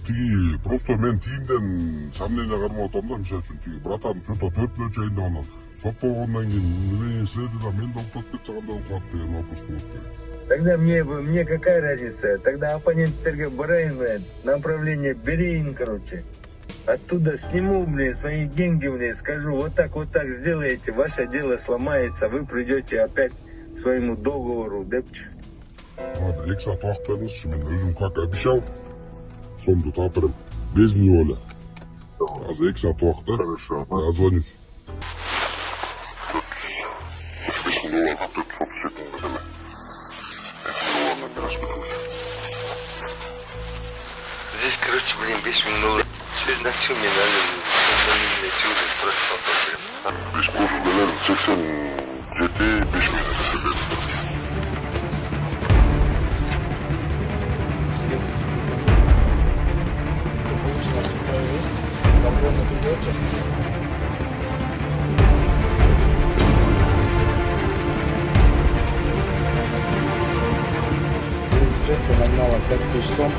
тиги просто мен тиімден сомнение кармап атам да. Мисалы үчүн тиги братан что-то 4 нөл чайында анан сот болгондон кийин эмне эследи да мен да уктап кетсе кандай болуп калат деген вопрос болот да. Тогда мне какая разница? Тогда оппоненттерге барайын, блядь, направление берейин, короче. Оттуда сниму, блин, свои деньги, блин, скажу, вот так сделаете, ваше дело сломается, вы придете опять к своему договору, депчи. Ладно, 2 saat убакыт бериңизчи, мен өзүм как обещал, сомду тапырым, без неволя. Азыр 2 saat убакыт, да? Хорошо. Я отзвонюсь. Здесь, короче, блин, 5 минут. Теперь на чем мне надо? Просто потом, блин. Без позже, наверное, 87 5 минут. Следователь. Получено цифровой есть. Добровольно придете. Здесь средства номиналом 5000 сом.